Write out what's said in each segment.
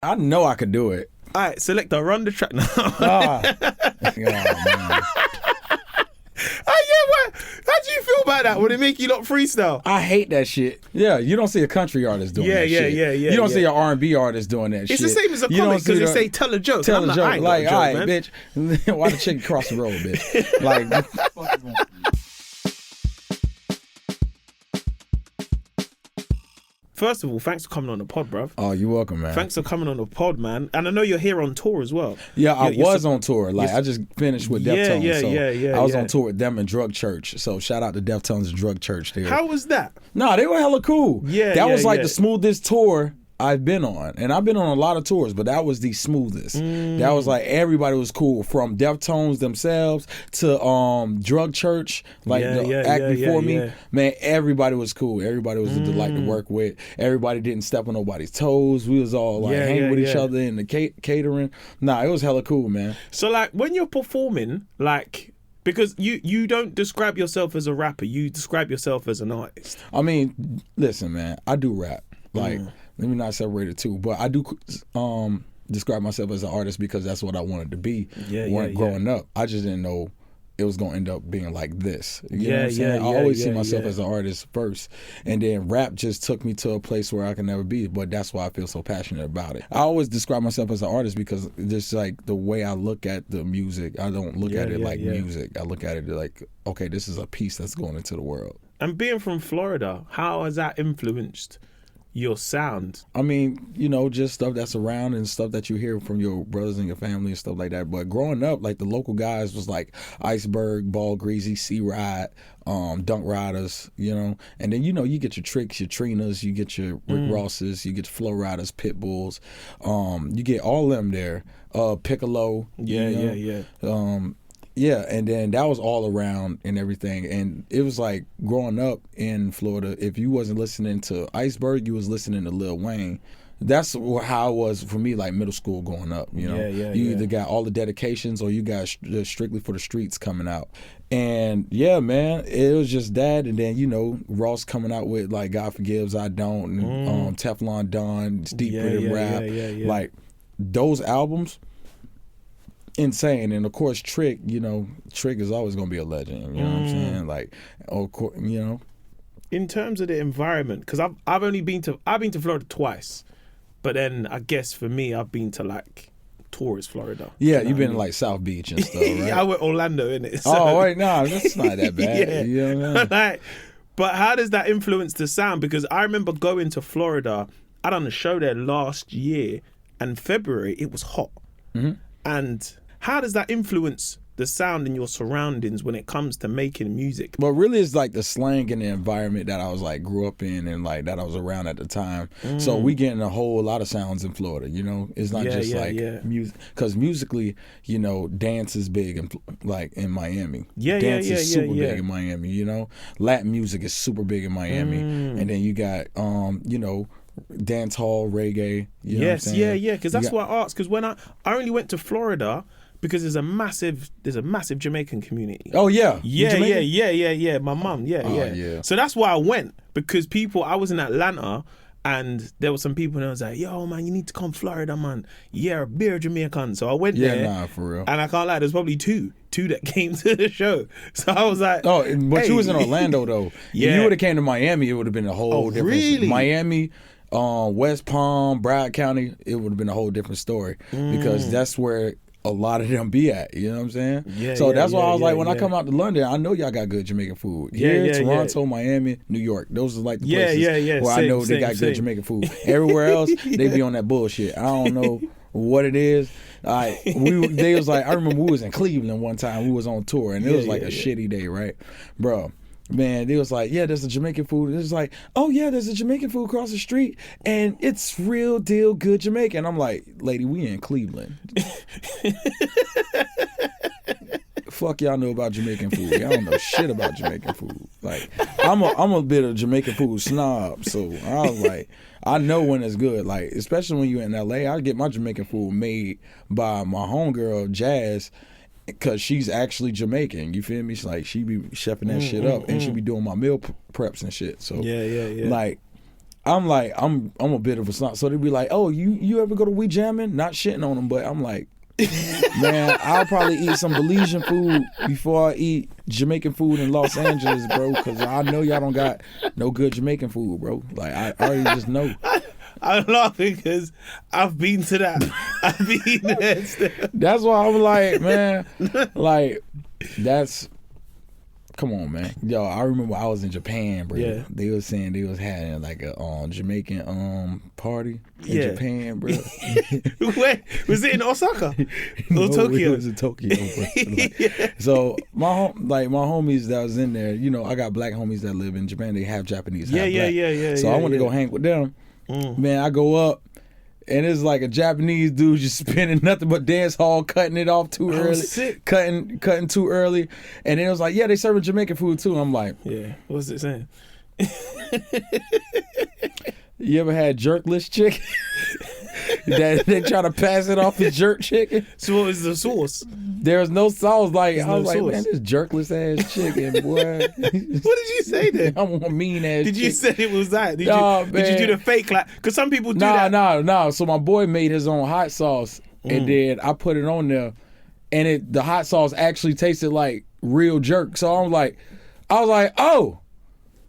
I know I could do it. All right, selector, run the track now. Man. How do you feel about that? Would it make you not freestyle? I hate that shit. Yeah, you don't see a country artist doing that shit. Yeah. You don't see an R&B artist doing that shit. It's the same as a comic because they say tell a joke. Tell a joke. Like, all right, man. bitch. Why the chicken cross the road, bitch? Like, First of all, thanks for coming on the pod, bruv. Oh, you're welcome, man. Thanks for coming on the pod, man. And I know you're here on tour as well. Yeah, I was on tour. Like, I just finished with Deftones. I was on tour with them and Drug Church. So shout out to Deftones and Drug Church there. How was that? Nah, they were hella cool. That was like yeah. the smoothest tour I've been on. And I've been on a lot of tours, but that was the smoothest. That was like, everybody was cool. From Deftones themselves to Drug Church, like the act before me. Man, everybody was cool. Everybody was a delight to work with. Everybody didn't step on nobody's toes. We was all like hanging with each other in the catering. Nah, it was hella cool, man. So like when you're performing, like, because you don't describe yourself as a rapper, you describe yourself as an artist. I mean, listen, man, I do rap. Like, let me not separate the two, but I do describe myself as an artist because that's what I wanted to be growing up. I just didn't know it was going to end up being like this. You know what I'm saying? I always see myself as an artist first, and then rap just took me to a place where I can never be, but that's why I feel so passionate about it. I always describe myself as an artist because just like the way I look at the music, I don't look at it like music. I look at it like, okay, this is a piece that's going into the world. And being from Florida, how has that influenced your sound? I mean, you know, just stuff that's around and stuff that you hear from your brothers and your family and stuff like that. But growing up, like the local guys was like Iceberg, Ball Greasy, C-Ride, Dunk Riders, you know. And then, you know, you get your Tricks, your Trinas, you get your Rick Rosses, you get your Flow Riders, Pit Bulls. You get all of them there. Piccolo. Yeah, and then that was all around and everything. And it was like growing up in Florida, if you wasn't listening to Iceberg, you was listening to Lil Wayne. That's how it was for me, like middle school growing up, you know. You either got all the dedications or you got Strictly for the Streets coming out. And yeah, man, it was just that. And then, you know, Ross coming out with like God Forgives, I Don't, and Teflon Don, Deeper Than Rap. Like those albums, insane. And of course Trick, you know, Trick is always gonna be a legend, you know what I'm saying? Like, you know, in terms of the environment, because I've been to Florida twice, but then I guess for me I've been to like tourist Florida. Yeah, you've been to like South Beach and stuff, right? I went Orlando in it. So. Oh wait, no, that's not that bad. You know what I mean? Like, but how does that influence the sound? Because I remember going to Florida, I done a show there last year, and February it was hot. And how does that influence the sound in your surroundings when it comes to making music? But really it's like the slang and the environment that I was like grew up in and like that I was around at the time. So we getting a whole lot of sounds in Florida, you know? It's not just music, because musically, you know, dance is big in Miami. Dance is super big in Miami, you know? Latin music is super big in Miami. And then you got you know, dance hall, reggae. You know what I'm saying? Because that's what I asked. Because when I only went to Florida because there's a massive Jamaican community. Oh yeah, yeah. My mum, yeah. So that's why I went, because I was in Atlanta and there were some people that was like, yo man, you need to come Florida, man. Yeah, beer Jamaican. So I went there. Yeah, nah, for real. And I can't lie, there's probably two that came to the show. So I was like, oh, but you was in Orlando though. If you would have came to Miami, it would have been a whole different. Really? Miami, West Palm, Broward County, it would have been a whole different story because that's where a lot of them be at, you know what I'm saying? So that's why I was like, when I come out to London, I know y'all got good Jamaican food. Here, Toronto, Miami, New York, those are like the places where I know they got good Jamaican food. Everywhere else, they be on that bullshit. I don't know what it is. They was like, I remember we was in Cleveland one time, we was on tour, and it was like a shitty day, right? Bro, man, they was like, yeah, there's a Jamaican food. It was like, oh yeah, there's a Jamaican food across the street, and it's real deal good Jamaican. I'm like, lady, we in Cleveland. Fuck y'all know about Jamaican food. Y'all don't know shit about Jamaican food. Like, I'm a bit of Jamaican food snob, so I was like, I know when it's good. Like, especially when you're in LA, I get my Jamaican food made by my homegirl Jazz, because she's actually Jamaican, you feel me? She's like, she be chefing that shit up, and she be doing my meal preps and shit. So like, I'm like, I'm a bit of a snob. So they'd be like, oh, you ever go to We Jammin'? Not shitting on them, but I'm like, man, I'll probably eat some Belizean food before I eat Jamaican food in Los Angeles, bro, because I know y'all don't got no good Jamaican food, bro. Like, I already just know. I'm laughing because I've been to that. I've been there still. That's why I'm like, man, like, that's... Come on, man. Yo, I remember I was in Japan, bro. Yeah. They was saying they was having like a Jamaican party in Japan, bro. Wait, was it in Osaka or Tokyo? It was in Tokyo, bro. Like, so my homies that was in there, you know, I got black homies that live in Japan. They have Japanese, half black. So I went to go hang with them. Man, I go up. And it's like a Japanese dude just spinning nothing but dance hall, cutting it off too early, sick. cutting too early. And then it was like, yeah, they serving Jamaican food too. I'm like, yeah, what's it saying? You ever had jerkless chicken? That they try to pass it off as jerk chicken. So what was the sauce? There was no sauce. Like I was like, sauce. man, this jerkless ass chicken, boy. What did you say then? I want a mean ass. Did you say it was that? Did you do the fake like? Because some people do that. No. So my boy made his own hot sauce, and then I put it on there, and the hot sauce actually tasted like real jerk. So I was like, oh,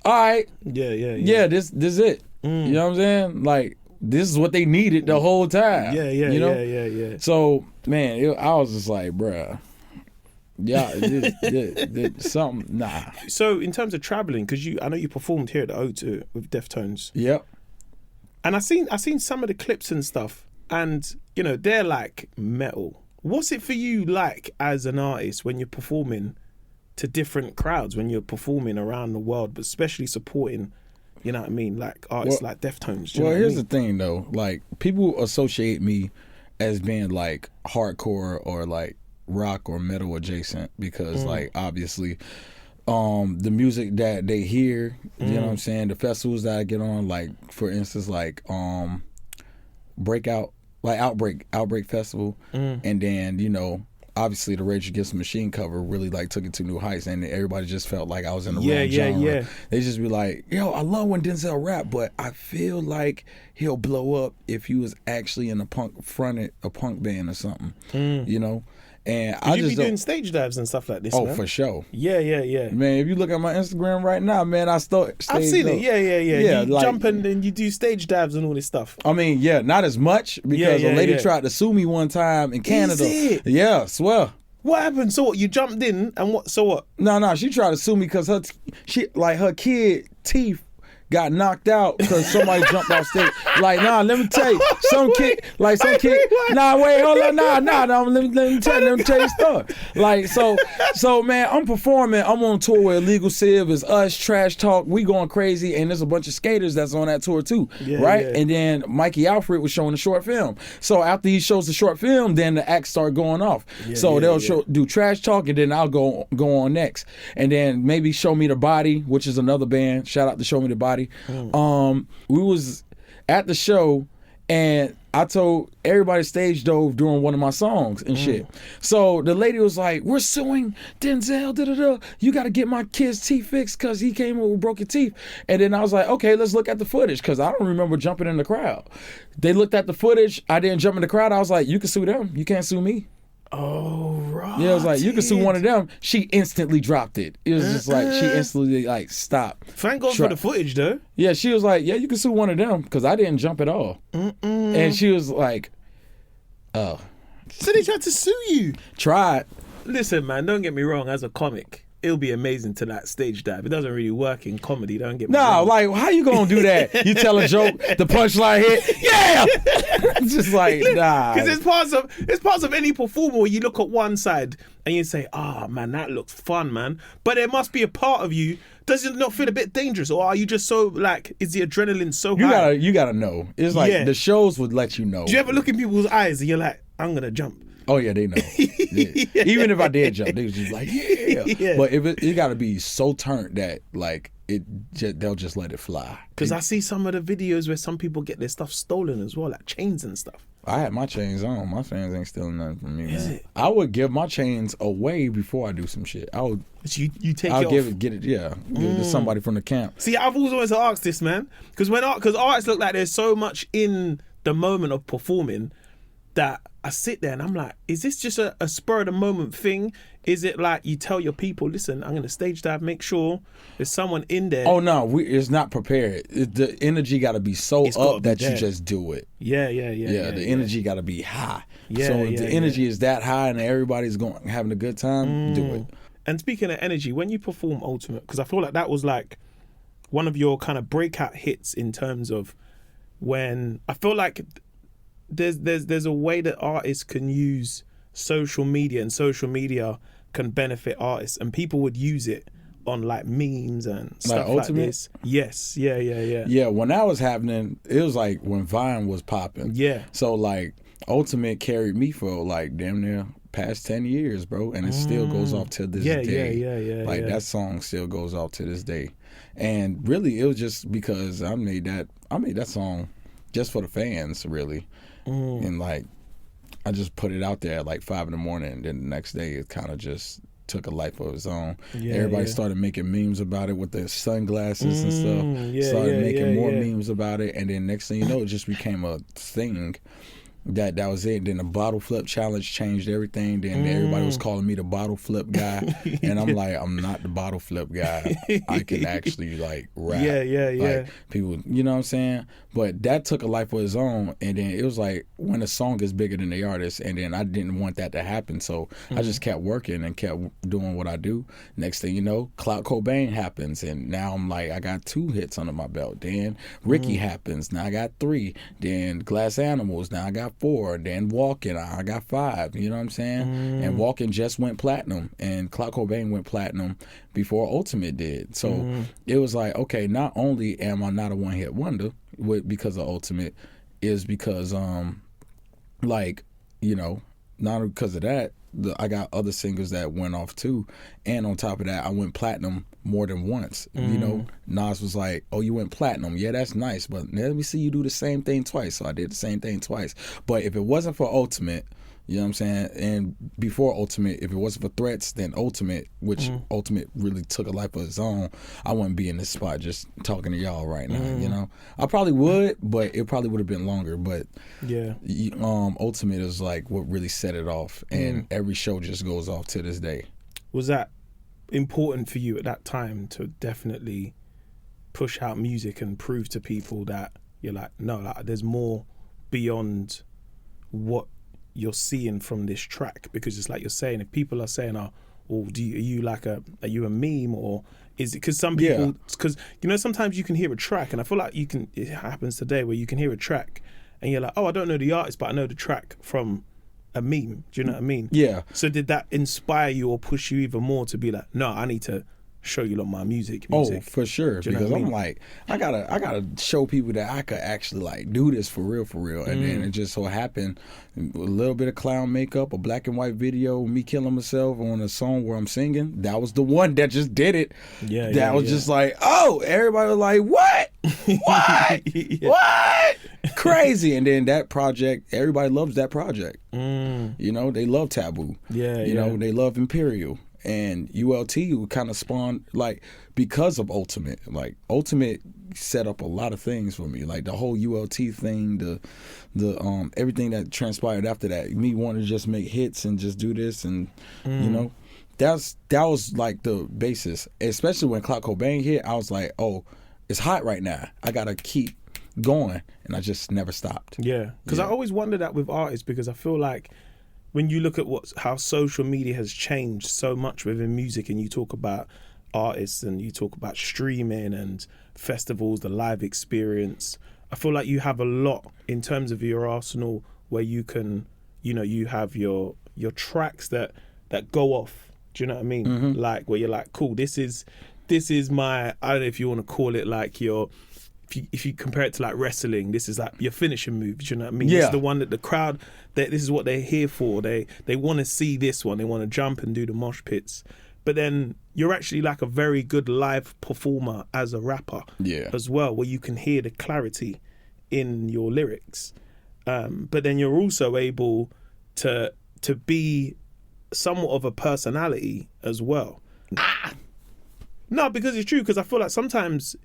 all right, yeah. This it. You know what I'm saying? Like, this is what they needed the whole time. Yeah. So, man, I was just like, bruh, yeah, this something, nah. So, in terms of traveling, because I know you performed here at the O2 with Deftones. Yep. And I seen some of the clips and stuff, and you know they're like metal. What's it for you like as an artist when you're performing to different crowds, when you're performing around the world, but especially supporting? You know what I mean? Like artists like Deftones. Here's the thing though. Like, people associate me as being like hardcore or like rock or metal adjacent because like obviously the music that they hear, you know what I'm saying, the festivals that I get on, like for instance like Outbreak Festival, and then, you know, obviously the Rage Against the Machine cover really like took it to new heights, and everybody just felt like I was in the wrong genre. Yeah. They just be like, yo, I love when Denzel rap, but I feel like he'll blow up if he was actually in a punk band or something, you know. And I just be doing stage dives and stuff like this. Oh, man? for sure. Yeah. Man, if you look at my Instagram right now, man, I've seen it. Yeah. You like, jump and you do stage dives and all this stuff. I mean, yeah, not as much because a lady tried to sue me one time in Canada. Is it? Yeah, swear. What happened? So what? You jumped in and what? So what? No, she tried to sue me because her kid teeth got knocked out because somebody jumped off stage. Like, nah, let me tell you, some kid. Nah, wait, hold on, nah. Let me tell you the story. Like, so man, I'm performing. I'm on tour with Illegal Civ. It's us, Trash Talk. We going crazy, and there's a bunch of skaters that's on that tour too, right? Yeah. And then Mikey Alfred was showing a short film. So after he shows the short film, then the acts start going off. They'll do Trash Talk, and then I'll go on next, and then maybe Show Me the Body, which is another band. Shout out to Show Me the Body. We was at the show, and I told everybody stage dove during one of my songs and shit. So the lady was like, we're suing Denzel, you got to get my kid's teeth fixed because he came over with broken teeth. And then I was like, okay, let's look at the footage, because I don't remember jumping in the crowd. They looked at the footage. I didn't jump in the crowd. I was like, you can sue them. You can't sue me. Oh, right. Yeah, it was like, you can sue one of them. She instantly dropped it. It was just like, she instantly like stopped. Thank God for the footage though. Yeah, she was like, yeah, you can sue one of them because I didn't jump at all. And she was like, oh. So they tried to sue you? Tried. Listen, man, don't get me wrong, as a comic, it'll be amazing to that stage dive. It doesn't really work in comedy, don't get me wrong. No, like, how you gonna do that? You tell a joke, the punchline hit, yeah! It's just like, nah. Because it's parts of any performer where you look at one side and you say, man, that looks fun, man. But there must be a part of you, does it not feel a bit dangerous? Or are you just so, like, is the adrenaline so high? You gotta know. It's like, the shows would let you know. Do you ever look in people's eyes and you're like, I'm gonna jump? Oh yeah, they know. Yeah. Even if I did jump, they was just like, yeah. But if it got to be so turned that like they'll just let it fly. Because I see some of the videos where some people get their stuff stolen as well, like chains and stuff. I had my chains on. My chains ain't stealing nothing from me, Is man. it? I would give my chains away before I do some shit. I would. But you take I'll it give off. it, get it, yeah. Give it to somebody from the camp. See, I've always wanted to ask this, man, because artists look like there's so much in the moment of performing that I sit there and I'm like, is this just a spur of the moment thing? Is it like you tell your people, listen, I'm going to stage dive, make sure there's someone in there? Oh no, it's not prepared. The energy got to be so up that you just do it. Yeah. The energy got to be high. Yeah, so if the energy is that high and everybody's having a good time, do it. And speaking of energy, when you perform Ultimate, because I feel like that was like one of your kind of breakout hits in terms of when I feel like there's a way that artists can use social media, and social media can benefit artists, and people would use it on like memes and stuff like this. Yes, yeah. Yeah, when that was happening, it was like when Vine was popping. Yeah. So like Ultimate carried me for like damn near past 10 years, bro, and it still goes off to this day. Yeah. Like that song still goes off to this day. And really it was just because I made that song just for the fans, really. And like I just put it out there at like 5 a.m, and then the next day it kind of just took a life of its own. Everybody started making memes about it with their sunglasses and stuff. Started making more memes about it, and then next thing you know, it just became a thing. That was it. Then the bottle flip challenge changed everything. Then everybody was calling me the bottle flip guy, and I'm like, I'm not the bottle flip guy. I can actually like rap. Yeah. Like people, you know what I'm saying? But that took a life of its own, and then it was like when a song is bigger than the artist, and then I didn't want that to happen, so I just kept working and kept doing what I do. Next thing you know, Clout Cobain happens, and now I'm like, I got 2 hits under my belt. Then Ricky happens, now I got 3. Then Glass Animals, now I got 4. Then Walking, I got 5. You know what I'm saying? And Walking just went platinum, and Clout Cobain went platinum before Ultimate did. So it was like, okay, not only am I not a one-hit wonder because of Ultimate, is because like, you know, not because of that, I got other singers that went off too, and on top of that, I went platinum more than once. You know, Nas was like, "Oh, you went platinum? Yeah, that's nice, but let me see you do the same thing twice." So I did the same thing twice. But if it wasn't for Ultimate, you know what I'm saying, and before Ultimate, if it wasn't for Threats, then Ultimate, which Ultimate really took a life of its own, I wouldn't be in this spot just talking to y'all right now. You know, I probably would, but it probably would have been longer. But Ultimate is like what really set it off, and every show just goes off to this day. Was that important for you at that time to definitely push out music and prove to people that you're like, no, like, there's more beyond what you're seeing from this track? Because it's like you're saying, if people are saying, are you a meme, or is it because some people, because you know, sometimes you can hear a track, and I feel like it happens today where you can hear a track and you're like, oh, I don't know the artist, but I know the track from a meme. Do you know what I mean? Yeah. So did that inspire you or push you even more to be like, no, I need to show you my music? Oh, for sure. Because I'm like, I gotta show people that I could actually like do this for real. And then it just so happened, a little bit of clown makeup, a black and white video, me killing myself on a song where I'm singing. That was the one that just did it. That was just like, oh, everybody was like, what? What? What? Crazy. And then that project, everybody loves that project. You know, they love Taboo. You know, they love Imperial. And ULT kind of spawned, like, because of Ultimate. Like, Ultimate set up a lot of things for me. Like, the whole ULT thing, the everything that transpired after that. Me wanting to just make hits and just do this, and, you know. That was, like, the basis. Especially when Clout Cobain hit, I was like, oh, it's hot right now. I got to keep going. And I just never stopped. Yeah. Because I always wonder that with artists, because I feel like when you look at how social media has changed so much within music, and you talk about artists and you talk about streaming and festivals, the live experience, I feel like you have a lot in terms of your arsenal where you can, you know, you have your tracks that go off. Do you know what I mean? Like, where you're like, cool, this is my, I don't know if you want to call it like if you compare it to like wrestling, this is like your finishing move. Do you know what I mean? Yeah. This is the one that the crowd, this is what they're here for. They want to see this one. They want to jump and do the mosh pits. But then you're actually like a very good live performer as a rapper as well, where you can hear the clarity in your lyrics. but then you're also able to be somewhat of a personality as well. No, because it's true. Because I feel like sometimes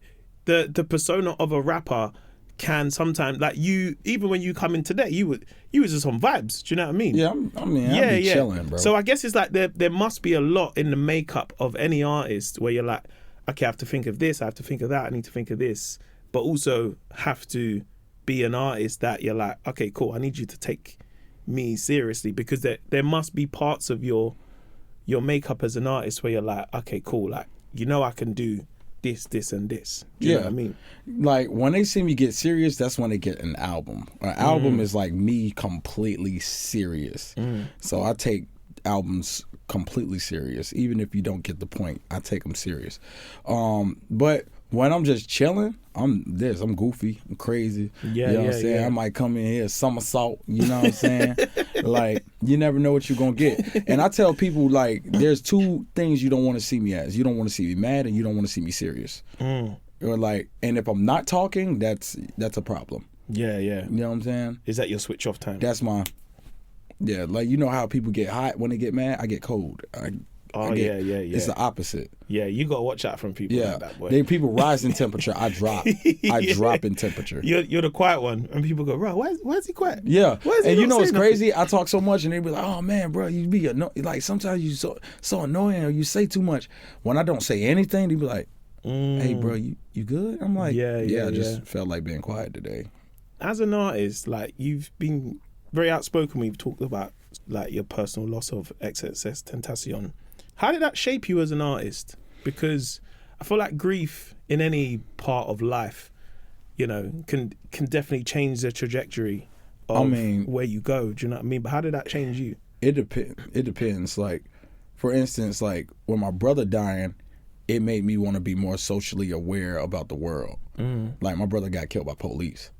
the persona of a rapper can sometimes, like, you, even when you come in today, you was just on vibes. Do you know what I mean? Yeah, I be chilling, bro. So I guess it's like there must be a lot in the makeup of any artist where you're like, okay, I have to think of this, I have to think of that, I need to think of this, but also have to be an artist that you're like, okay, cool, I need you to take me seriously, because there must be parts of your makeup as an artist where you're like, okay, cool, like, you know, I can do this, and this. Do you know what I mean? Like, when they see me get serious, that's when they get an album. An album is like me completely serious. So I take albums completely serious. Even if you don't get the point, I take them serious. But when I'm just chilling, I'm goofy, I'm crazy. Yeah, you know what I'm saying? I might come in here somersault, you know what I'm saying? Like, you never know what you're going to get. And I tell people, like, there's two things you don't want to see me as. You don't want to see me mad, and you don't want to see me serious. Or like, and if I'm not talking, that's a problem. Yeah. You know what I'm saying? Is that your switch off time? That's my, like, you know how people get hot when they get mad? I get cold. Yeah. It's the opposite. Yeah, you got to watch out from people like that, boy. People rise in temperature. I drop. I drop in temperature. You're the quiet one, and people go, bro, why is he quiet? Yeah. And you know what's crazy? Nothing? I talk so much, and they be like, oh, man, bro, you be like, sometimes you so annoying, or you say too much. When I don't say anything, they be like, hey, bro, you good? I'm like, I just felt like being quiet today. As an artist, like, you've been very outspoken. We've talked about, like, your personal loss of XXS Tentacion. How did that shape you as an artist? Because I feel like grief in any part of life, you know, can definitely change the trajectory of where you go. Do you know what I mean? But how did that change you? It depends. Like, for instance, like, when my brother dying, it made me want to be more socially aware about the world. Like, my brother got killed by police.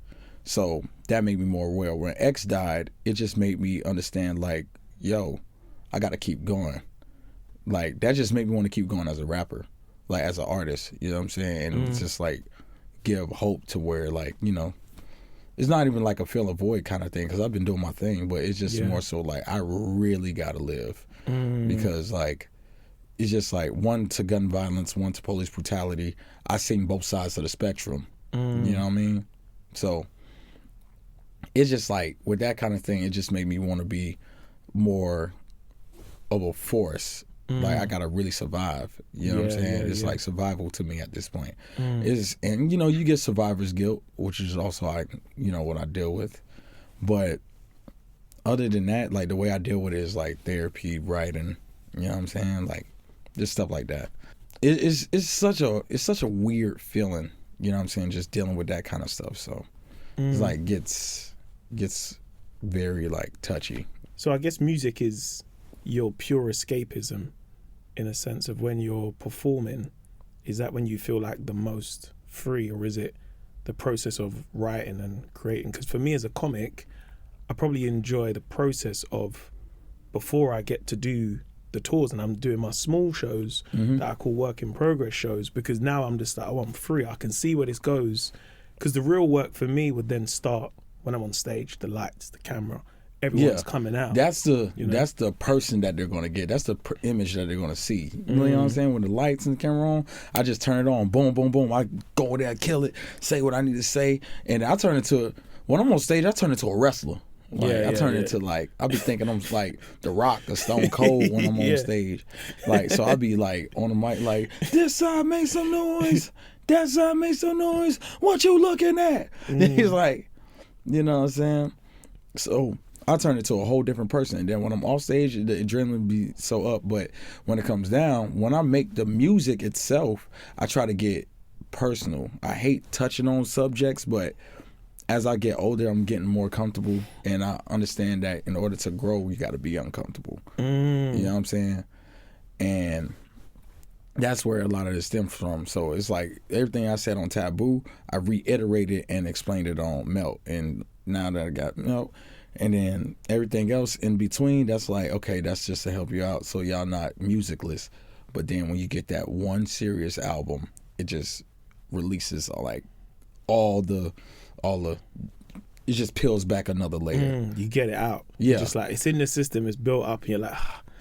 So that made me more aware. When X died, it just made me understand, like, yo, I got to keep going. Like, that just made me want to keep going as a rapper, like, as an artist, you know what I'm saying? And it's just, like, give hope to where, like, you know, it's not even like a fill a void kind of thing, because I've been doing my thing, but it's just more so, like, I really got to live. Because, like, it's just, like, one to gun violence, one to police brutality. I seen both sides of the spectrum, you know what I mean? So it's just, like, with that kind of thing, it just made me want to be more of a force. Like, I gotta really survive. You know what I'm saying? It's like survival to me at this point. And you know, you get survivor's guilt, which is also what I deal with. But other than that, like, the way I deal with it is like therapy, writing. You know what I'm saying? Like, just stuff like that. It's such a weird feeling. You know what I'm saying? Just dealing with that kind of stuff. So it's like gets very, like, touchy. So I guess music is your pure escapism, in a sense of when you're performing. Is that when you feel like the most free, or is it the process of writing and creating? Because for me as a comic, I probably enjoy the process of, before I get to do the tours and I'm doing my small shows that I call work in progress shows, because now I'm just like, I'm free, I can see where this goes. Because the real work for me would then start when I'm on stage, the lights, the camera, everyone's coming out. That's the person that they're going to get. That's the image that they're going to see. You know what I'm saying? When the lights and the camera on, I just turn it on. Boom, boom, boom. I go there, kill it, say what I need to say. And I turn into, when I'm on stage, I turn into a wrestler. Like, I turn into, like, I be thinking I'm like The Rock or Stone Cold when I'm on stage. Like, so I be like on the mic, like, this side make some noise, that side make some noise, what you looking at? He's like, you know what I'm saying? So I turn into a whole different person. And then when I'm off stage, the adrenaline be so up. But when it comes down, when I make the music itself, I try to get personal. I hate touching on subjects, but as I get older, I'm getting more comfortable. And I understand that in order to grow, you got to be uncomfortable. You know what I'm saying? And that's where a lot of this stems from. So it's like everything I said on Taboo, I reiterated and explained it on Melt. And now that I got Melt, and then everything else in between, that's like, okay, that's just to help you out so y'all not musicless. But then when you get that one serious album, it just releases like all the it just peels back another layer. You get it out. Yeah. You're just like, it's in the system, it's built up, and you're like,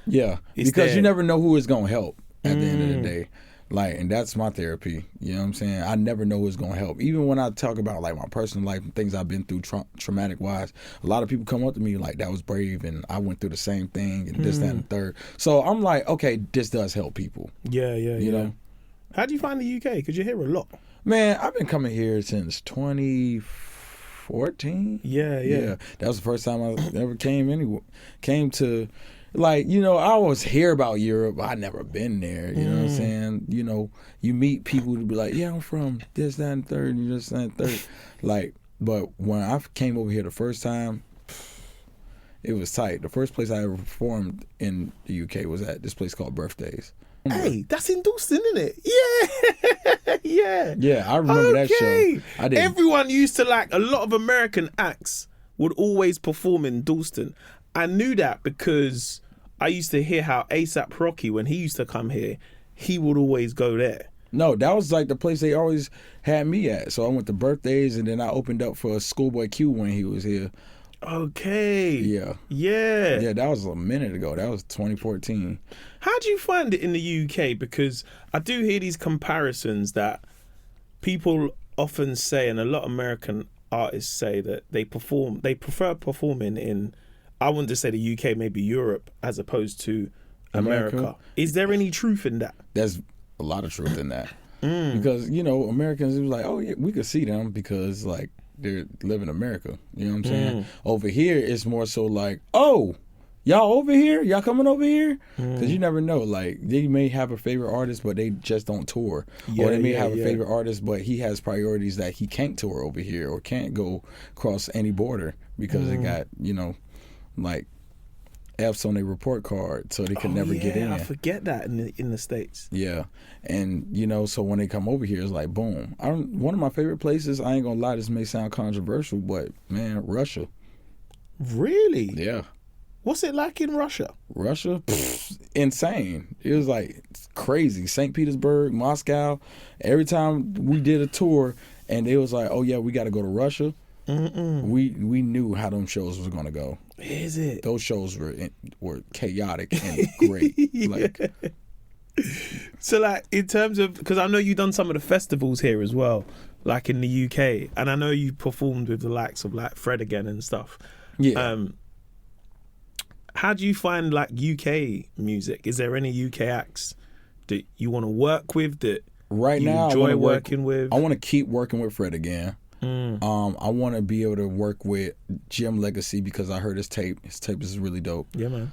yeah, because there. you never know who is going to help at the end of the day. Like, and that's my therapy. You know what I'm saying? I never know who's going to help. Even when I talk about like my personal life and things I've been through traumatic wise, a lot of people come up to me like, that was brave, and I went through the same thing, and this, that, and the third. So I'm like, okay, this does help people. Yeah. You know? How do you find the UK? Because you hear a lot. Man, I've been coming here since 2014. Yeah. That was the first time I ever came to, like, you know, I always hear about Europe, but I never been there. You know what I'm saying? You know, you meet people to be like, yeah, I'm from this, that, and third, and this, that, and third. Like, but when I came over here the first time, it was tight. The first place I ever performed in the UK was at this place called Birthdays. Hey, that's in Dalston, isn't it? Yeah. Yeah, I remember that show. I did. Everyone used to, like, a lot of American acts would always perform in Dalston. I knew that because I used to hear how A$AP Rocky, when he used to come here, he would always go there. No, that was like the place they always had me at. So I went to Birthdays, and then I opened up for Schoolboy Q when he was here. Okay. Yeah. Yeah. That was a minute ago. That was 2014. How do you find it in the UK? Because I do hear these comparisons that people often say, and a lot of American artists say, that they prefer performing in, I wouldn't just say the UK, maybe Europe, as opposed to America. Is there any truth in that? There's a lot of truth in that. Because, you know, Americans, it was like, oh, yeah, we could see them because, like, they live in America. You know what I'm saying? Over here, it's more so like, oh, y'all over here? Y'all coming over here? Because you never know. Like, they may have a favorite artist, but they just don't tour. Or they may have a favorite artist, but he has priorities that he can't tour over here or can't go across any border because they got, you know, like F's on their report card, so they can never get in. I forget that in the States. Yeah, and you know, so when they come over here, it's like boom. One of my favorite places. I ain't gonna lie, this may sound controversial, but man, Russia. Really? Yeah. What's it like in Russia? Russia, insane. It was like crazy. St. Petersburg, Moscow. Every time we did a tour, and it was like, oh yeah, we got to go to Russia. We knew how them shows was gonna go. Is it? Those shows were chaotic and great. Like, so like in terms of, because I know you've done some of the festivals here as well, like in the UK, and I know you performed with the likes of like Fred again and stuff. Yeah. How do you find like UK music? Is there any UK acts that you want to work with that right you now enjoy working with? I want to keep working with Fred again. I want to be able to work with Jim Legacy because I heard his tape. His tape is really dope. Yeah, man.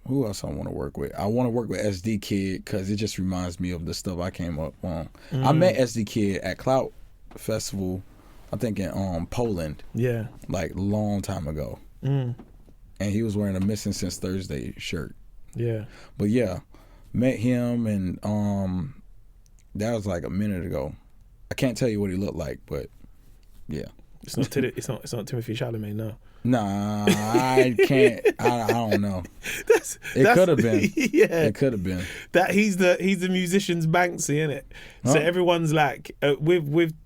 Who else I want to work with? I want to work with SD Kid because it just reminds me of the stuff I came up on. I met SD Kid at Clout Festival, I think in Poland. Yeah. Like a long time ago. And he was wearing a Missing Since Thursday shirt. Yeah. But yeah, met him and that was like a minute ago. I can't tell you what he looked like, but yeah. It's not Timothy Chalamet, no. Nah, I can't. I don't know. It could have been. Yeah, it could have been. That he's the musician's Banksy, innit? Huh? So everyone's like everyone's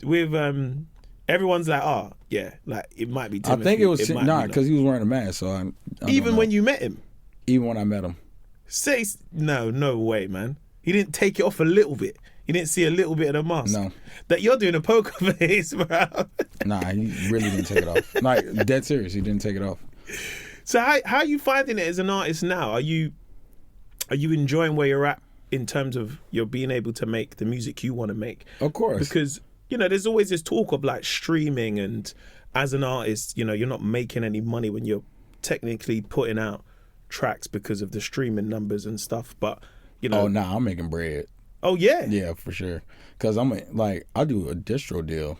like, oh yeah, like it might be Timothy. I think it was because he was wearing a mask. So I even when you met him, even when I met him, say no way, man. He didn't take it off a little bit. You didn't see a little bit of the mask. No. That you're doing a poker face, bro. Nah, he really didn't take it off. Like, dead serious, he didn't take it off. So how are you finding it as an artist now? Are you enjoying where you're at in terms of you're being able to make the music you want to make? Of course. Because, you know, there's always this talk of like streaming, and as an artist, you know, you're not making any money when you're technically putting out tracks because of the streaming numbers and stuff. But, you know. Oh, nah, I'm making bread. Oh, yeah? Yeah, for sure. Because I do a distro deal.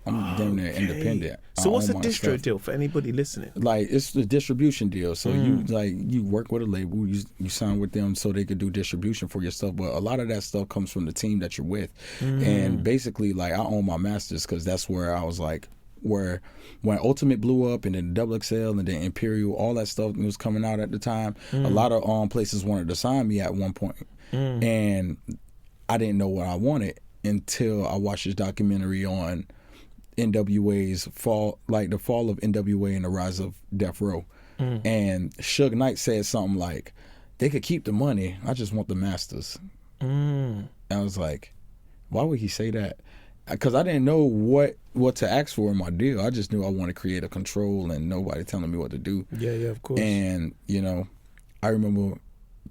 I'm damn near independent. So what's a distro deal for anybody listening? Like, it's the distribution deal. So you work with a label, you sign with them so they could do distribution for your stuff. But a lot of that stuff comes from the team that you're with. And basically, like, I own my masters because that's where I was like, where when Ultimate blew up and then Double XL and then Imperial, all that stuff was coming out at the time. A lot of places wanted to sign me at one point. And I didn't know what I wanted until I watched this documentary on NWA's fall, like the fall of NWA and the rise of Death Row. And Suge Knight said something like, they could keep the money, I just want the masters. And I was like, why would he say that? Because I didn't know what to ask for in my deal. I just knew I wanted to create a control and nobody telling me what to do. Yeah, of course. And, you know, I remember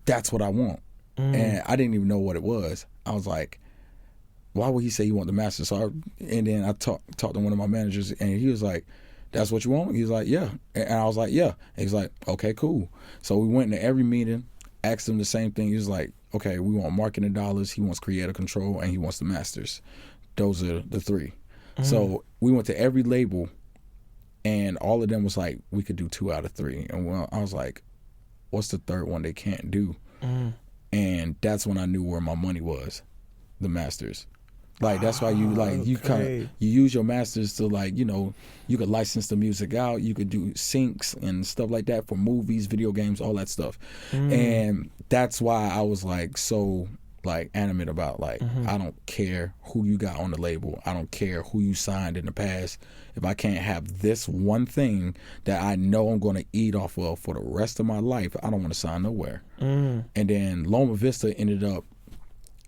that's what I want. And I didn't even know what it was. I was like, why would he say you want the master? And then I talked to one of my managers, and he was like, that's what you want? He was like, yeah. And I was like, yeah. And he's like, okay, cool. So we went into every meeting, asked him the same thing. He was like, okay, we want marketing dollars, he wants creative control, and he wants the masters. Those are the three. So we went to every label, and all of them was like, we could do 2 out of 3. And I was like, what's the third one they can't do? And that's when I knew where my money was, the masters. Like, that's why you you use your masters to, like, you know, you could license the music out, you could do syncs and stuff like that for movies, video games, all that stuff. And that's why I was like so like animate about like I don't care who you got on the label, I don't care who you signed in the past. If I can't have this one thing that I know I'm going to eat off of for the rest of my life, I don't want to sign nowhere. And then Loma Vista ended up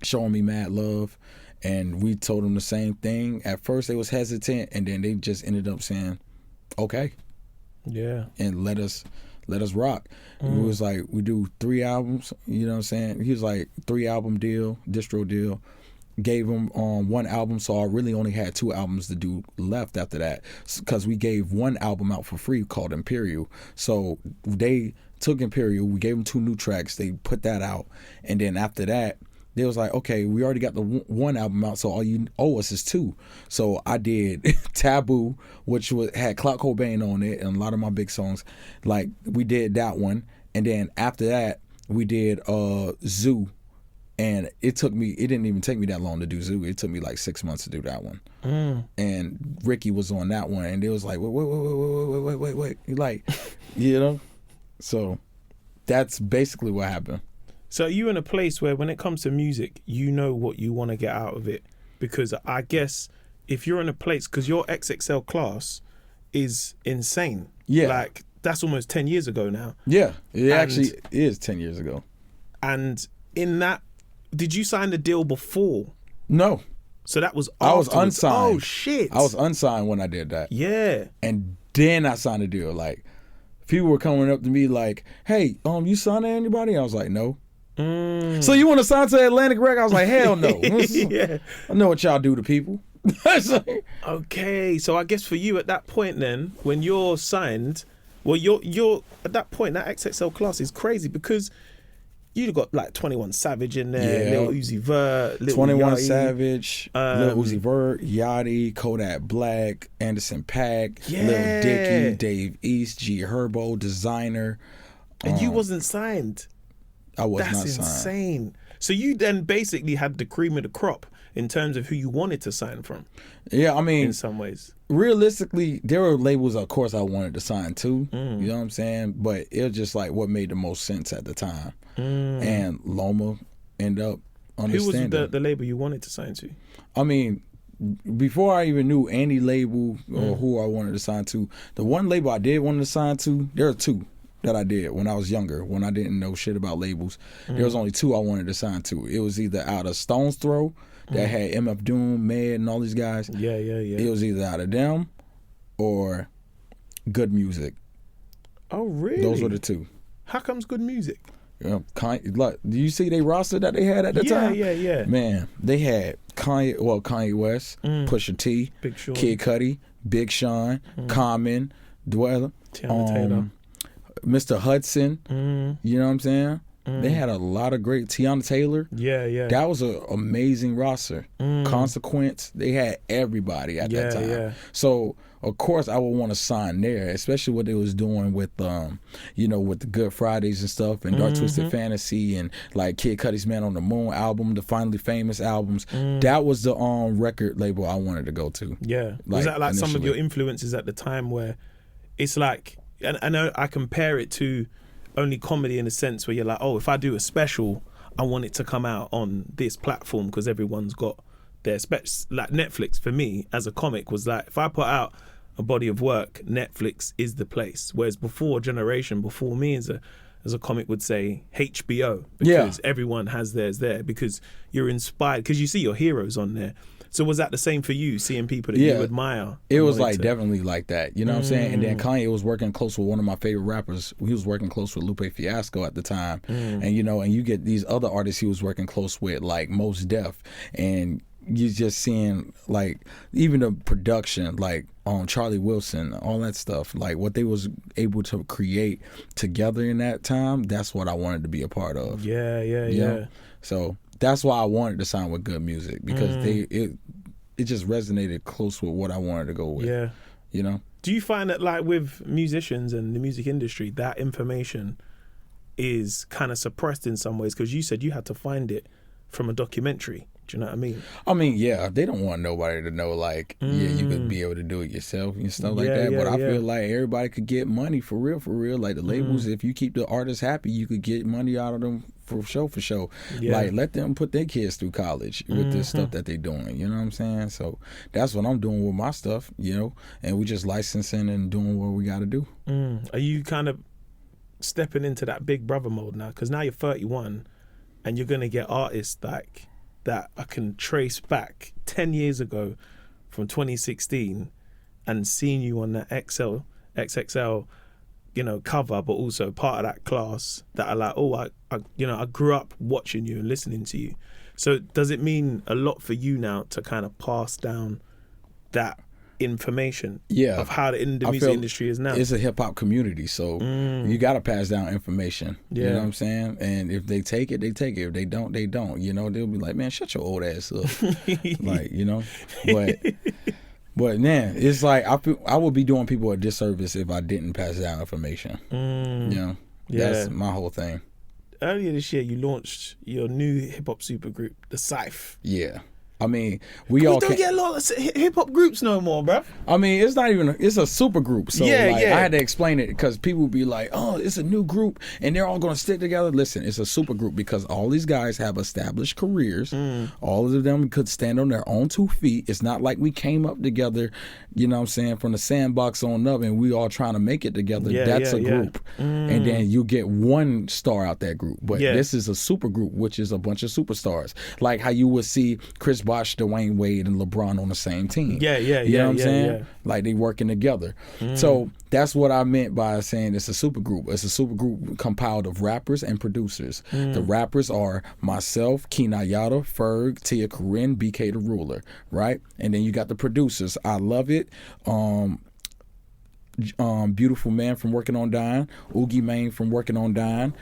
showing me mad love, and we told them the same thing. At first they was hesitant, and then they just ended up saying, okay, and let us rock. It was like, we do 3 albums, you know what I'm saying? He was like, 3 album deal, distro deal. Gave him 1 album, so I really only had 2 albums to do left after that, because we gave 1 album out for free called Imperial. So they took Imperial, we gave them 2 new tracks, they put that out, and then after that they was like, okay, we already got the 1 album out, so all you owe us is 2. So I did Taboo, which had Clark Cobain on it and a lot of my big songs. Like, we did that one, and then after that we did Zoo. And it didn't even take me that long to do Zoo. It took me like 6 months to do that one. And Ricky was on that one, and it was like, wait. Like, you know? So that's basically what happened. So are you in a place where when it comes to music, you know what you want to get out of it? Because I guess if you're in a place, because your XXL class is insane. Yeah. Like, that's almost 10 years ago now. Yeah, it actually is 10 years ago. And in that, did you sign the deal before? No. So that was afterwards. I was unsigned. Oh, shit. I was unsigned when I did that. Yeah. And then I signed a deal. Like, people were coming up to me like, hey, you signed to anybody? I was like, no. So you want to sign to Atlantic Records? I was like, hell no. Yeah. I know what y'all do to people. Okay, so I guess for you at that point then, when you're signed, well, you're at that point, that XXL class is crazy because you got like 21 Savage in there, Lil Uzi Vert, Lil 21 Yachty, Savage, Lil Uzi Vert, Yachty, Kodak Black, Anderson .Paak, Lil Dicky, Dave East, G Herbo, Designer. And you wasn't signed. I was not signed. That's insane. So you then basically had the cream of the crop in terms of who you wanted to sign from. Yeah, I mean, in some ways. Realistically, there were labels, of course, I wanted to sign to. You know what I'm saying? But it was just like what made the most sense at the time. And Loma ended up understanding. Who was the label you wanted to sign to? I mean, before I even knew any label or who I wanted to sign to, the one label I did want to sign to, there are 2 that I did when I was younger, when I didn't know shit about labels. There was only 2 I wanted to sign to. It was either out of Stone's Throw, that had MF Doom, Med, and all these guys. Yeah. It was either out of them or Good Music. Oh, really? Those were the 2. How come's Good Music? Like, do you see they roster that they had at the time? Yeah. Man, they had Kanye West, Pusha T, Big Sean, Kid Cudi, Big Sean, Common, Dweller, Tiana Taylor, Mr. Hudson. You know what I'm saying? They had a lot of great Tiana Taylor. Yeah. That was an amazing roster. Consequence. They had everybody at that time. Yeah. So of course I would want to sign there, especially what they was doing with with the Good Fridays and stuff, and Dark Twisted Fantasy, and like Kid Cudi's Man on the Moon album, the Finally Famous albums. That was the record label I wanted to go to. Yeah. Was that like initially some of your influences at the time, where it's like, and I know I compare it to only comedy in a sense where you're like, oh, if I do a special, I want it to come out on this platform because everyone's got there. Like Netflix for me as a comic was like, if I put out a body of work, Netflix is the place. Whereas before, generation before me as a comic would say HBO, because everyone has theirs there, because you're inspired, because you see your heroes on there. So was that the same for you, seeing people that you admire? It was like definitely like that, you know what I'm saying? And then Kanye was working close with one of my favorite rappers. He was working close with Lupe Fiasco at the time. And you know, and you get these other artists he was working close with, like Mos Def, and you just seeing like even the production, like Charlie Wilson, all that stuff, like what they was able to create together in that time. That's what I wanted to be a part of. Yeah. Know? So that's why I wanted to sign with Good Music, because it just resonated close with what I wanted to go with. Yeah. You know? Do you find that like with musicians and the music industry, that information is kind of suppressed in some ways? Because you said you had to find it from a documentary. Do you know what I mean? I mean, yeah, they don't want nobody to know, like, you could be able to do it yourself and stuff like that. But I feel like everybody could get money for real. Like the labels, if you keep the artists happy, you could get money out of them for sure. Yeah. Like, let them put their kids through college with this stuff that they doing. You know what I'm saying? So that's what I'm doing with my stuff, you know, and we just licensing and doing what we got to do. Are you kind of stepping into that big brother mode now? Because now you're 31 and you're going to get artists like that I can trace back 10 years ago from 2016 and seeing you on that XXL, you know, cover, but also part of that class that are like, oh, I grew up watching you and listening to you. So does it mean a lot for you now to kind of pass down that information of how the music industry is now? It's a hip hop community, so you got to pass down information. You know what I'm saying? And if they take it, they take it. If they don't, they don't. You know, they'll be like, man, shut your old ass up. Like, you know, but man, it's like I would be doing people a disservice if I didn't pass down information. You know, that's my whole thing. Earlier this year, you launched your new hip hop supergroup, the Scythe. Yeah. I mean, we don't get a lot of hip hop groups no more, bro. I mean, it's not even it's a super group. So I had to explain it because people would be like, "Oh, it's a new group and they're all going to stick together." Listen, it's a super group because all these guys have established careers. All of them could stand on their own 2 feet. It's not like we came up together, you know what I'm saying, from the sandbox on up and we all trying to make it together. That's a group. And then you get one star out that group. But this is a super group, which is a bunch of superstars. Like how you would see Chris Bosh, Dwayne Wade, and LeBron on the same team. You know what I'm saying? Yeah. Like they working together. So that's what I meant by saying it's a super group. It's a super group compiled of rappers and producers. The rappers are myself, Kenayata, Ferg, Tia Corinne, BK the Ruler, right? And then you got the producers. I Love It. Beautiful Man from Working on Dying, Oogie Mane from Working on Dying,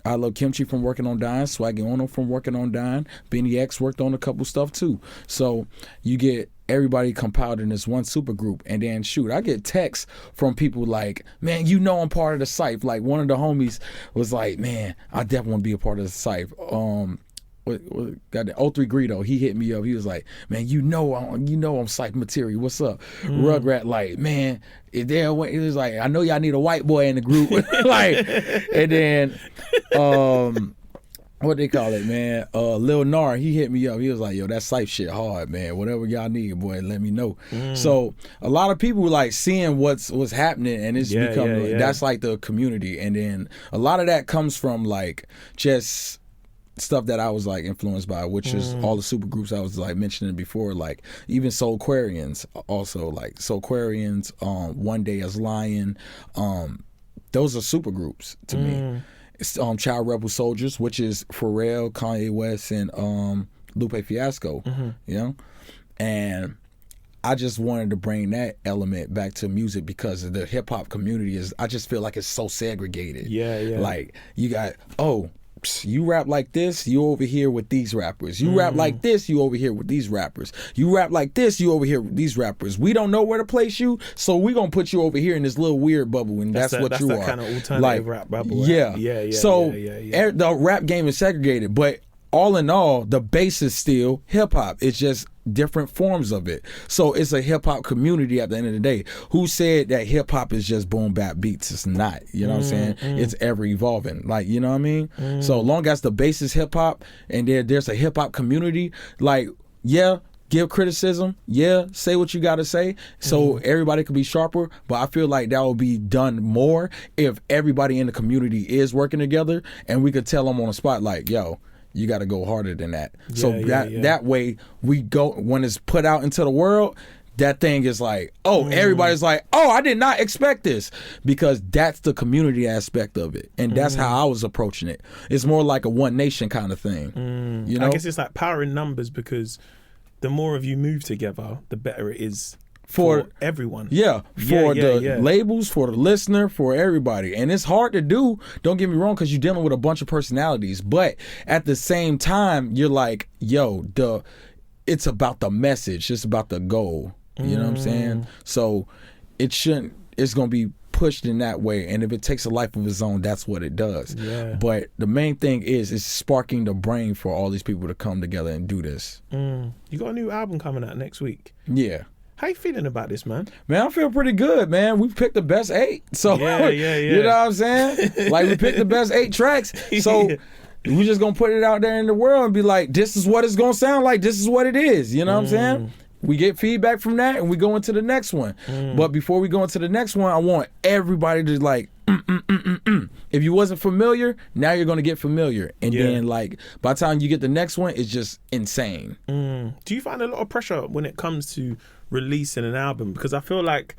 I Love Kimchi from Working on Dying, Swaggy Ono from Working on Dying, Benny X worked on a couple stuff too. So you get everybody compiled in this one super group. And then shoot, I get texts from people like, man, you know I'm part of the Scythe. Like one of the homies was like, man, I definitely want to be a part of the Scythe. Got the 03 Greedo, he hit me up. He was like, man, you know I'm Scythe material. What's up? Rugrat like, man, it was like, I know y'all need a white boy in the group. Like, and then what they call it, man? Lil Nar, he hit me up. He was like, yo, that Scythe shit hard, man. Whatever y'all need, boy, let me know. So a lot of people like seeing what's happening, and it's become that's like the community. And then a lot of that comes from like just stuff that I was like influenced by, which is all the super groups I was like mentioning before, like even Soulquarians, also like Soulquarians, One Day as Lion, those are super groups to me. It's Child Rebel Soldiers, which is Pharrell, Kanye West, and Lupe Fiasco, you know, and I just wanted to bring that element back to music because the hip hop community I just feel like it's so segregated. Like you got you rap like this, you over here with these rappers. You rap like this, you over here with these rappers. You rap like this, you over here with these rappers. We don't know where to place you, so we gonna put you over here in this little weird bubble, and that's what you are. That's that kind of alternative rap bubble. The rap game is segregated, but all in all, the base is still hip hop. It's just different forms of it. So it's a hip hop community at the end of the day. Who said that hip hop is just boom bap beats? It's not. You know what I'm saying? It's ever evolving. Like, you know what I mean? So long as the base is hip hop and there's a hip hop community, like, yeah, give criticism, yeah, say what you gotta say, so everybody could be sharper. But I feel like that will be done more if everybody in the community is working together, and we could tell them on the spot, like, yo, you got to go harder than that. That way we go, when it's put out into the world, that thing is like, oh, everybody's like, oh, I did not expect this, because that's the community aspect of it, and that's how I was approaching it. It's more like a one nation kind of thing. You know, I guess it's like power in numbers, because the more of you move together, the better it is for everyone. Yeah, for the labels, for the listener, for everybody. And it's hard to do, don't get me wrong, because you're dealing with a bunch of personalities. But at the same time, you're like, yo, it's about the message. It's about the goal. You know what I'm saying? So it's going to be pushed in that way, and if it takes a life of its own, that's what it does. But the main thing is sparking the brain for all these people to come together and do this. You got a new album coming out next week. Yeah. How you feeling about this, man? Man, I feel pretty good, man. We picked the best 8. So you know what I'm saying? Like, we picked the best 8 tracks. So we just gonna put it out there in the world and be like, this is what it's gonna sound like, this is what it is. You know what I'm saying? We get feedback from that, and we go into the next one. But before we go into the next one, I want everybody to like, if you wasn't familiar, now you're going to get familiar. And then, like, by the time you get the next one, it's just insane. Do you find a lot of pressure when it comes to releasing an album? Because I feel like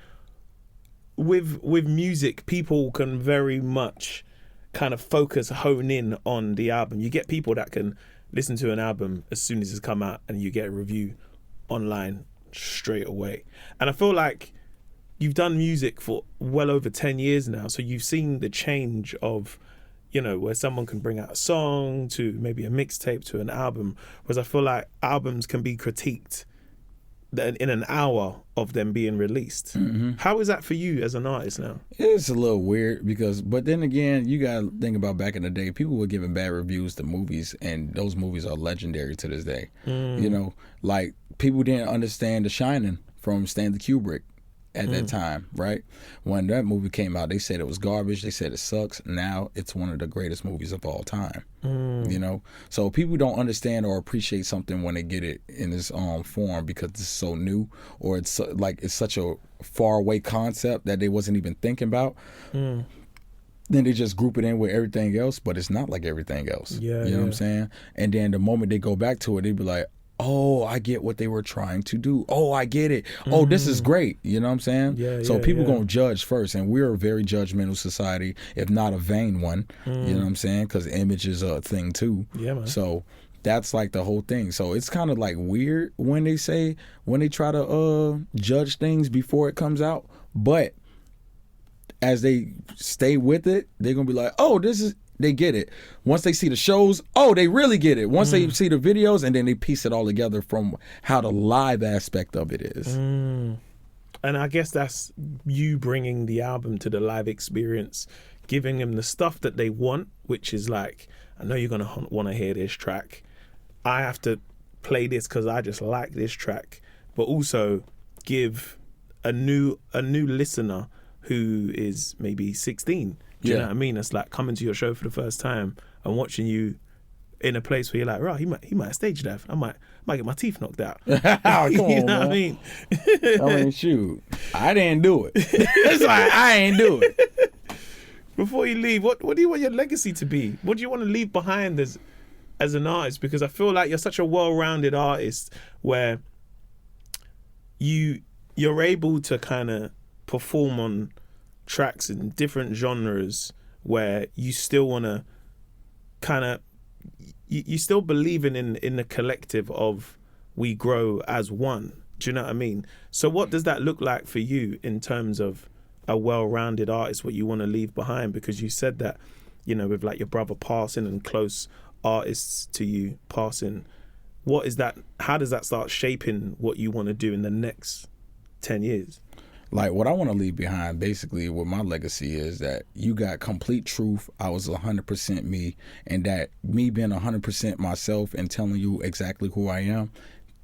with music, people can very much kind of hone in on the album. You get people that can listen to an album as soon as it's come out, and you get a review online straight away. And I feel like you've done music for well over 10 years now, so you've seen the change of, you know, where someone can bring out a song to maybe a mixtape to an album, whereas I feel like albums can be critiqued in an hour of them being released. How is that for you as an artist now? It's a little weird, but then again, you gotta think about back in the day, people were giving bad reviews to movies, and those movies are legendary to this day. You know, like, people didn't understand The Shining from Stanley Kubrick at that time, right? When that movie came out, they said it was garbage, they said it sucks. Now it's one of the greatest movies of all time. You know, so people don't understand or appreciate something when they get it in this form, because it's so new, or it's like it's such a far away concept that they wasn't even thinking about. Then they just group it in with everything else, but it's not like everything else. You know what I'm saying? And then the moment they go back to it, they be like, oh, I get what they were trying to do. Oh, I get it. Oh, this is great. You know what I'm saying? So people gonna judge first, and we're a very judgmental society, if not a vain one. You know what I'm saying? Because image is a thing too. Yeah, man. So that's like the whole thing. So it's kind of like weird when they try to judge things before it comes out, but as they stay with it, they're gonna be like, oh, they get it. Once they see the shows, oh, they really get it. Once they see the videos, and then they piece it all together from how the live aspect of it is. And I guess that's you bringing the album to the live experience, giving them the stuff that they want, which is like, I know you're going to want to hear this track. I have to play this because I just like this track. But also give a new listener who is maybe 16. Do you know what I mean? It's like coming to your show for the first time and watching you in a place where you're like, right, he might have stage left. I might get my teeth knocked out. Come on, you know man. what I mean? I mean, shoot, I didn't do it. It's like, I ain't do it. Before you leave, what do you want your legacy to be? What do you want to leave behind as an artist? Because I feel like you're such a well-rounded artist where you're able to kind of perform on tracks in different genres, where you still want to kind of you still believing in the collective of we grow as one. Do you know what I mean? So what does that look like for you in terms of a well-rounded artist, what you want to leave behind? Because you said that, you know, with like your brother passing and close artists to you passing, what is that? How does that start shaping what you want to do in the next 10 years? Like, what I want to leave behind, basically, what my legacy is that you got complete truth. I was 100% me, and that me being 100% myself and telling you exactly who I am,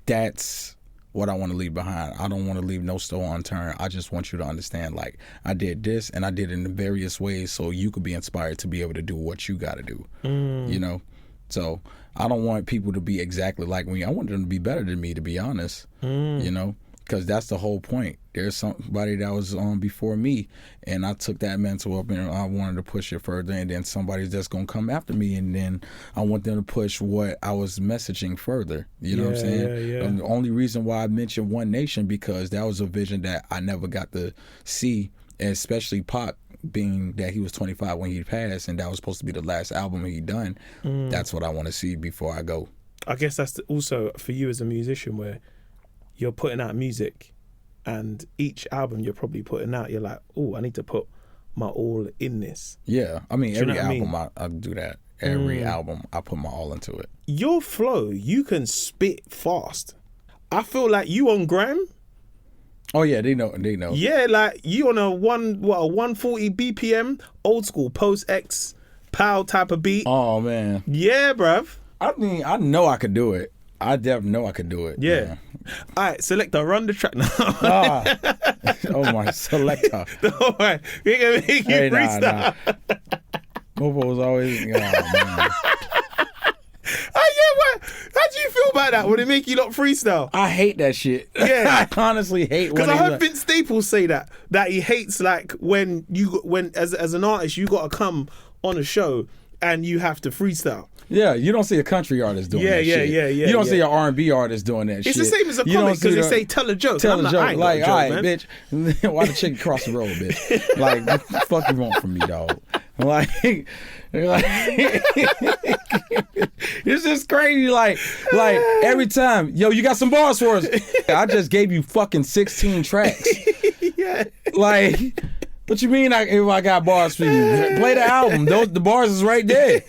that's what I want to leave behind. I don't want to leave no stone unturned. I just want you to understand, like, I did this, and I did it in various ways so you could be inspired to be able to do what you got to do, you know? So I don't want people to be exactly like me. I want them to be better than me, to be honest, you know? Because that's the whole point. There's somebody that was on before me, and I took that mental up, and I wanted to push it further, and then somebody's just going to come after me, and then I want them to push what I was messaging further. You know what I'm saying? Yeah. And the only reason why I mentioned One Nation, because that was a vision that I never got to see, especially Pac, being that he was 25 when he passed, and that was supposed to be the last album he done. That's what I want to see before I go. I guess that's also for you as a musician, where you're putting out music, and each album you're probably putting out, you're like, oh, I need to put my all in this. Yeah, I mean, every album I mean? I do that. Every album I put my all into it. Your flow, you can spit fast. I feel like you on Grime. Oh yeah, they know. Yeah, like you on a 140 BPM, old school post X, pow type of beat. Oh man. Yeah, bruv. I mean, I know I could do it. I definitely know I could do it. Yeah. All right, selector, run the track now. Oh my selector. All right, we're gonna make you freestyle. Nah. Mofo was always. Oh man. Oh yeah, what? How do you feel about that? Would it make you not freestyle? I hate that shit. Yeah. I honestly hate when because I heard Vince Staples say that he hates like when as an artist you got to come on a show and you have to freestyle. Yeah, you don't see a country artist doing that shit. Yeah. You don't see an R&B artist doing that shit. It's the same as a comic because they say tell a joke. Tell a joke. Like, all right, man. bitch. Why the chicken cross the road, bitch? Like, what the fuck you want from me, dog? Like it's just crazy. Like every time, yo, you got some bars for us? I just gave you fucking 16 tracks. Yeah. Like, what you mean? If I got bars for you, play the album. The bars is right there.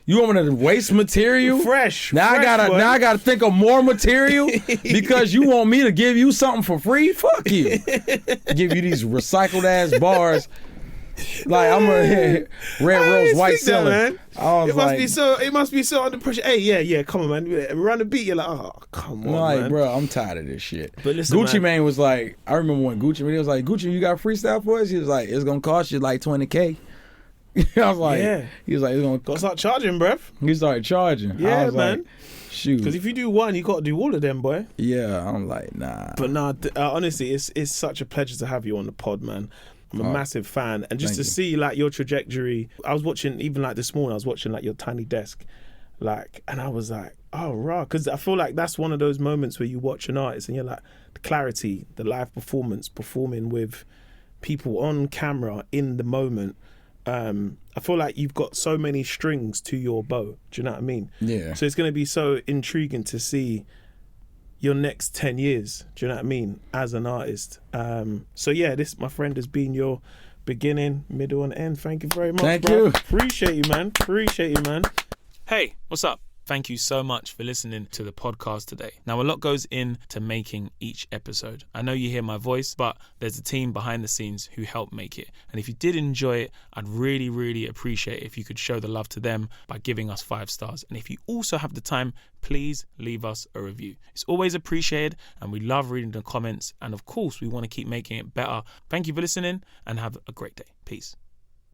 You want me to waste material? Fresh. Now I gotta think of more material because you want me to give you something for free? Fuck you. Give you these recycled ass bars. Like I'm a red rose white ceiling. Man. It must be so under pressure. Hey, yeah, come on, man. Run the beat. You're like, oh, come on, like, man. bro, I'm tired of this shit. But listen, Gucci Mane was like, I remember when Gucci Mane was like, Gucci, you got freestyle for us? He was like, it's gonna cost you like $20K. I was like, yeah. He was like, it's gonna gotta start charging, bruv. He started charging. Yeah, I was man. Like, shoot. Because if you do one, you got to do all of them, boy. Yeah, I'm like, nah. But nah, honestly, it's such a pleasure to have you on the pod, man. I'm a massive fan, and just to see like your trajectory. I was watching even like this morning. I was watching like your Tiny Desk, like, and I was like, oh, rah, because I feel like that's one of those moments where you watch an artist and you're like, the clarity, the live performance, performing with people on camera in the moment. I feel like you've got so many strings to your bow. Do you know what I mean? Yeah. So it's going to be so intriguing to see your next 10 years. Do you know what I mean? As an artist. So yeah, this, my friend, has been your beginning, middle, and end. Thank you very much. Thank you. Appreciate you, man. Hey, what's up? Thank you so much for listening to the podcast today. Now, a lot goes into making each episode. I know you hear my voice, but there's a team behind the scenes who help make it. And if you did enjoy it, I'd really, really appreciate it if you could show the love to them by giving us 5 stars. And if you also have the time, please leave us a review. It's always appreciated, and we love reading the comments. And of course, we want to keep making it better. Thank you for listening, and have a great day. Peace.